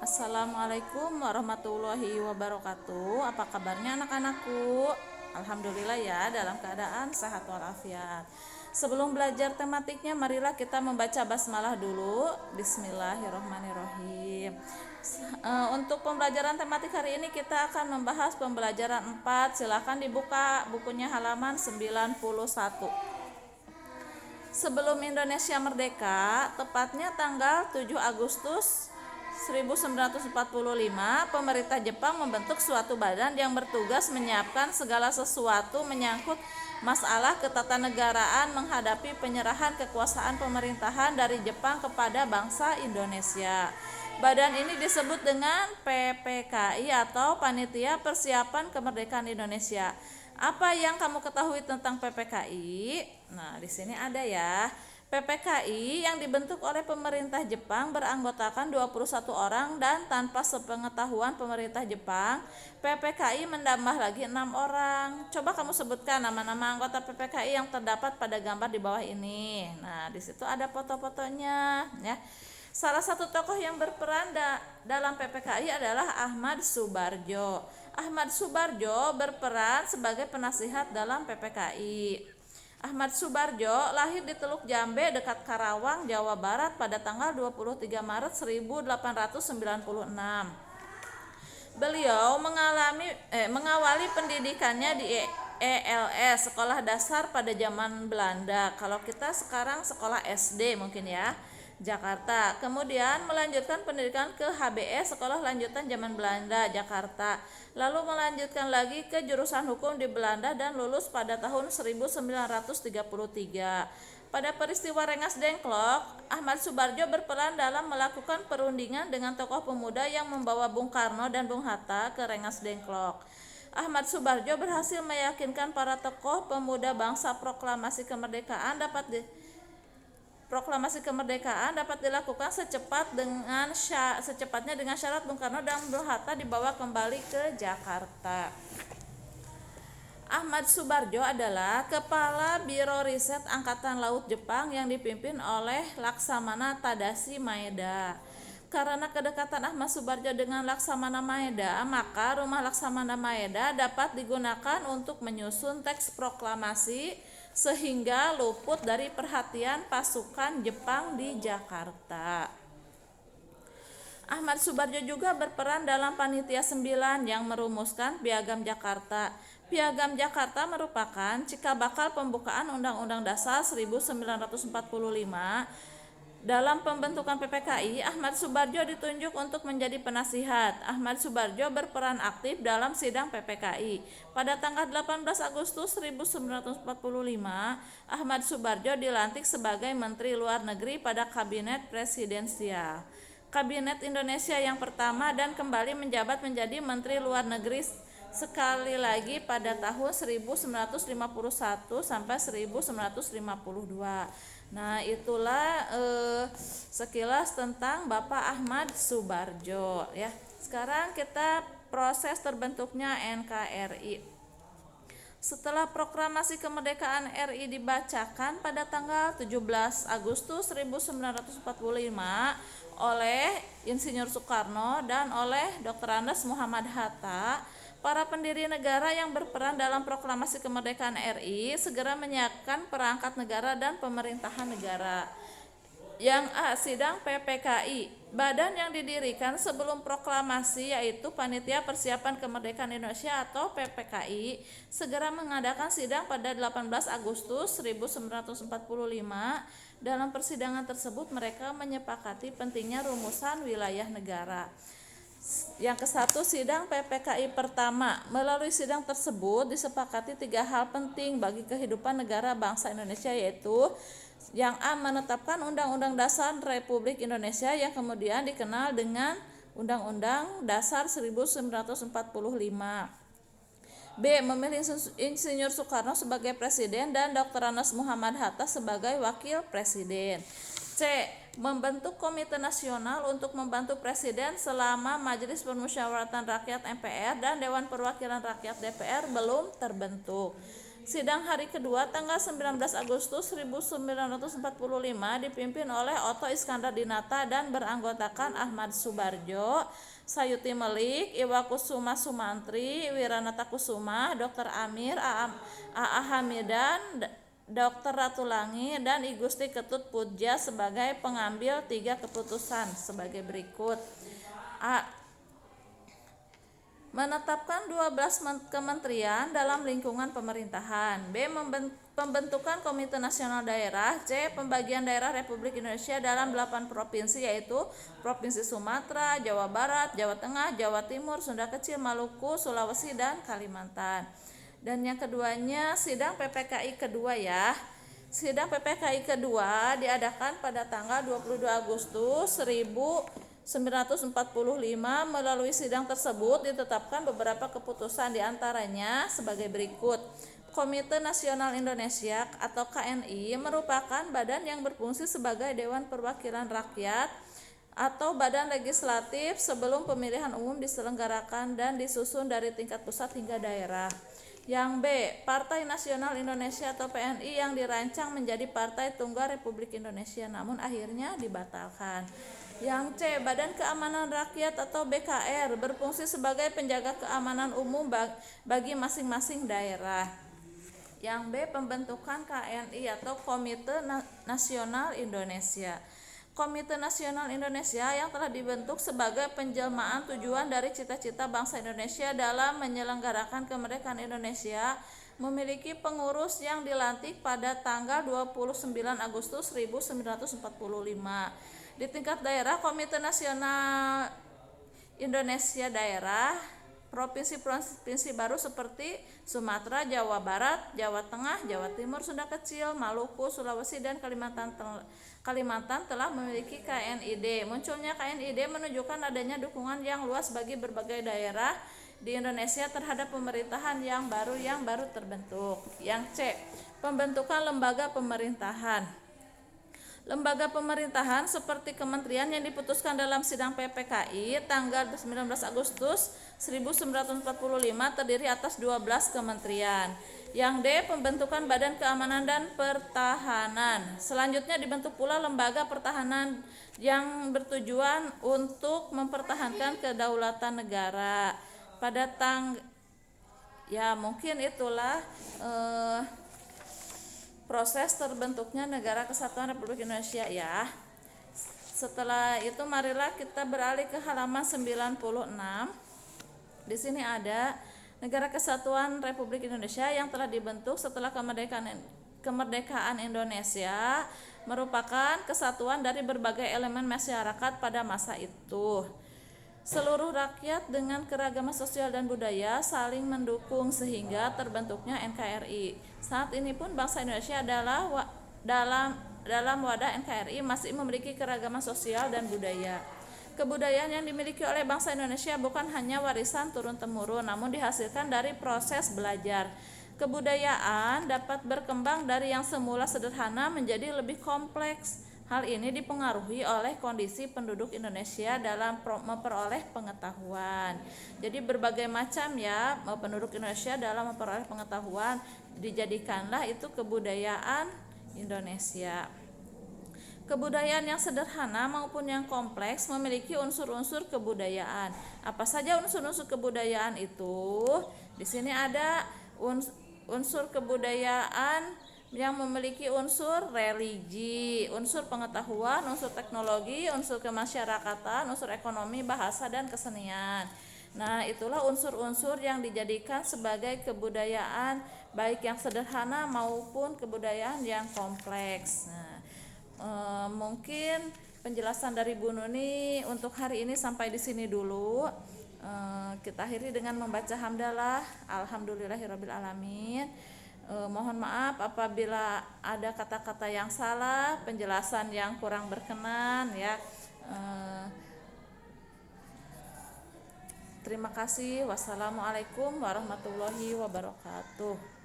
Assalamualaikum warahmatullahi wabarakatuh. Apa kabarnya anak-anakku? Alhamdulillah ya, dalam keadaan sehat walafiat. Sebelum belajar tematiknya, marilah kita membaca basmalah dulu. Bismillahirrahmanirrahim. Untuk pembelajaran tematik hari ini kita akan membahas pembelajaran 4. Silakan dibuka bukunya halaman 91. Sebelum Indonesia merdeka, tepatnya tanggal 7 Agustus 1945, pemerintah Jepang membentuk suatu badan yang bertugas menyiapkan segala sesuatu menyangkut masalah ketatanegaraan menghadapi penyerahan kekuasaan pemerintahan dari Jepang kepada bangsa Indonesia. Badan ini disebut dengan PPKI atau Panitia Persiapan Kemerdekaan Indonesia. Apa yang kamu ketahui tentang PPKI? Nah, di sini ada ya. PPKI yang dibentuk oleh pemerintah Jepang beranggotakan 21 orang dan tanpa sepengetahuan pemerintah Jepang, PPKI menambah lagi 6 orang. Coba kamu sebutkan nama-nama anggota PPKI yang terdapat pada gambar di bawah ini. Nah, di situ ada foto-fotonya ya. Salah satu tokoh yang berperan dalam PPKI adalah Ahmad Subarjo. Ahmad Subarjo berperan sebagai penasihat dalam PPKI. Ahmad Subarjo lahir di Teluk Jambe dekat Karawang, Jawa Barat pada tanggal 23 Maret 1896. Beliau mengawali pendidikannya di ELS, Sekolah Dasar pada zaman Belanda. Kalau kita sekarang sekolah SD mungkin ya, Jakarta. Kemudian melanjutkan pendidikan ke HBS, Sekolah Lanjutan Zaman Belanda, Jakarta. Lalu melanjutkan lagi ke jurusan hukum di Belanda dan lulus pada tahun 1933. Pada peristiwa Rengas Dengklok, Ahmad Subarjo berperan dalam melakukan perundingan dengan tokoh pemuda yang membawa Bung Karno dan Bung Hatta ke Rengas Dengklok. Ahmad Subarjo berhasil meyakinkan para tokoh pemuda bangsa proklamasi kemerdekaan dapat dilakukan secepatnya dengan syarat Bung Karno dan Bung Hatta dibawa kembali ke Jakarta. Ahmad Subarjo adalah Kepala Biro Riset Angkatan Laut Jepang yang dipimpin oleh Laksamana Tadashi Maeda. Karena kedekatan Ahmad Subarjo dengan Laksamana Maeda, maka rumah Laksamana Maeda dapat digunakan untuk menyusun teks proklamasi sehingga luput dari perhatian pasukan Jepang di Jakarta. Ahmad Subarjo juga berperan dalam Panitia 9 yang merumuskan Piagam Jakarta. Piagam Jakarta merupakan cikal bakal pembukaan Undang-Undang Dasar 1945. Dalam pembentukan PPKI, Ahmad Subarjo ditunjuk untuk menjadi penasihat. Ahmad Subarjo berperan aktif dalam sidang PPKI. Pada tanggal 18 Agustus 1945, Ahmad Subarjo dilantik sebagai Menteri Luar Negeri pada Kabinet Presidensial Kabinet Indonesia yang pertama dan kembali menjabat menjadi Menteri Luar Negeri sekali lagi pada tahun 1951 sampai 1952. Nah, itulah sekilas tentang Bapak Ahmad Subarjo ya. Sekarang kita proses terbentuknya NKRI. Setelah proklamasi kemerdekaan RI dibacakan pada tanggal 17 Agustus 1945 oleh Insinyur Soekarno dan oleh Dr. Andes Muhammad Hatta, para pendiri negara yang berperan dalam proklamasi kemerdekaan RI segera menyiapkan perangkat negara dan pemerintahan negara. Yang A. Sidang PPKI. Badan yang didirikan sebelum proklamasi yaitu Panitia Persiapan Kemerdekaan Indonesia atau PPKI segera mengadakan sidang pada 18 Agustus 1945. Dalam persidangan tersebut mereka menyepakati pentingnya rumusan wilayah negara. Yang ke-1, sidang PPKI pertama. Melalui sidang tersebut disepakati 3 hal penting bagi kehidupan negara bangsa Indonesia, yaitu yang A. Menetapkan Undang-Undang Dasar Republik Indonesia yang kemudian dikenal dengan Undang-Undang Dasar 1945. B. Memilih Insinyur Soekarno sebagai Presiden dan Dr. Andes Muhammad Hatta sebagai Wakil Presiden. C. Membentuk Komite Nasional untuk membantu Presiden selama Majelis Permusyawaratan Rakyat MPR dan Dewan Perwakilan Rakyat DPR belum terbentuk. Sidang hari kedua tanggal 19 Agustus 1945 dipimpin oleh Otto Iskandar Dinata dan beranggotakan Ahmad Subarjo, Sayuti Melik, Iwa Kusuma Sumantri, Wiranata Kusuma, Dr. Amir, A.A. Hamidan, Dr. Ratulangi, dan I Gusti Ketut Pudja sebagai pengambil 3 keputusan sebagai berikut. A. Menetapkan 12 kementerian dalam lingkungan pemerintahan. B. Pembentukan Komite Nasional Daerah. C. Pembagian daerah Republik Indonesia dalam 8 provinsi, yaitu Provinsi Sumatera, Jawa Barat, Jawa Tengah, Jawa Timur, Sunda Kecil, Maluku, Sulawesi, dan Kalimantan. Dan yang keduanya sidang PPKI kedua ya. Sidang PPKI kedua diadakan pada tanggal 22 Agustus 1945. Melalui sidang tersebut ditetapkan beberapa keputusan, diantaranya sebagai berikut. Komite Nasional Indonesia atau KNI merupakan badan yang berfungsi sebagai Dewan Perwakilan Rakyat atau badan legislatif sebelum pemilihan umum diselenggarakan dan disusun dari tingkat pusat hingga daerah. Yang B. Partai Nasional Indonesia atau PNI yang dirancang menjadi Partai Tunggal Republik Indonesia namun akhirnya dibatalkan. Yang C. Badan Keamanan Rakyat atau BKR berfungsi sebagai penjaga keamanan umum bagi masing-masing daerah. Yang B. Pembentukan KNI atau Komite Nasional Indonesia. Komite Nasional Indonesia yang telah dibentuk sebagai penjelmaan tujuan dari cita-cita bangsa Indonesia dalam menyelenggarakan kemerdekaan Indonesia memiliki pengurus yang dilantik pada tanggal 29 Agustus 1945. Di tingkat daerah, Komite Nasional Indonesia Daerah, provinsi-provinsi baru seperti Sumatera, Jawa Barat, Jawa Tengah, Jawa Timur, Sunda Kecil, Maluku, Sulawesi, dan Kalimantan telah memiliki KNID. Munculnya KNID menunjukkan adanya dukungan yang luas bagi berbagai daerah di Indonesia terhadap pemerintahan yang baru terbentuk. Yang C. Pembentukan lembaga pemerintahan. Lembaga pemerintahan seperti kementerian yang diputuskan dalam sidang PPKI tanggal 19 Agustus 1945 terdiri atas 12 kementerian. Yang D. Pembentukan Badan Keamanan dan Pertahanan. Selanjutnya dibentuk pula lembaga pertahanan yang bertujuan untuk mempertahankan kedaulatan negara. Pada mungkin itulah proses terbentuknya Negara Kesatuan Republik Indonesia ya. Setelah itu marilah kita beralih ke halaman 96. Di sini ada Negara Kesatuan Republik Indonesia yang telah dibentuk setelah kemerdekaan Indonesia merupakan kesatuan dari berbagai elemen masyarakat pada masa itu. Seluruh rakyat dengan keragaman sosial dan budaya saling mendukung sehingga terbentuknya NKRI. Saat ini pun bangsa Indonesia adalah dalam wadah NKRI masih memiliki keragaman sosial dan budaya. Kebudayaan yang dimiliki oleh bangsa Indonesia bukan hanya warisan turun-temurun, namun dihasilkan dari proses belajar. Kebudayaan dapat berkembang dari yang semula sederhana menjadi lebih kompleks. Hal ini dipengaruhi oleh kondisi penduduk Indonesia dalam memperoleh pengetahuan. Jadi berbagai macam ya penduduk Indonesia dalam memperoleh pengetahuan, dijadikanlah itu kebudayaan Indonesia. Kebudayaan yang sederhana maupun yang kompleks memiliki unsur-unsur kebudayaan. Apa saja unsur-unsur kebudayaan itu? Di sini ada unsur kebudayaan yang memiliki unsur religi, unsur pengetahuan, unsur teknologi, unsur kemasyarakatan, unsur ekonomi, bahasa, dan kesenian. Nah, itulah unsur-unsur yang dijadikan sebagai kebudayaan, baik yang sederhana maupun kebudayaan yang kompleks. Nah, mungkin penjelasan dari Bu Nuni untuk hari ini sampai di sini dulu. Kita akhiri dengan membaca hamdalah, alhamdulillahirabbil alamin. Mohon maaf apabila ada kata-kata yang salah, penjelasan yang kurang berkenan ya. Terima kasih. Wassalamualaikum warahmatullahi wabarakatuh.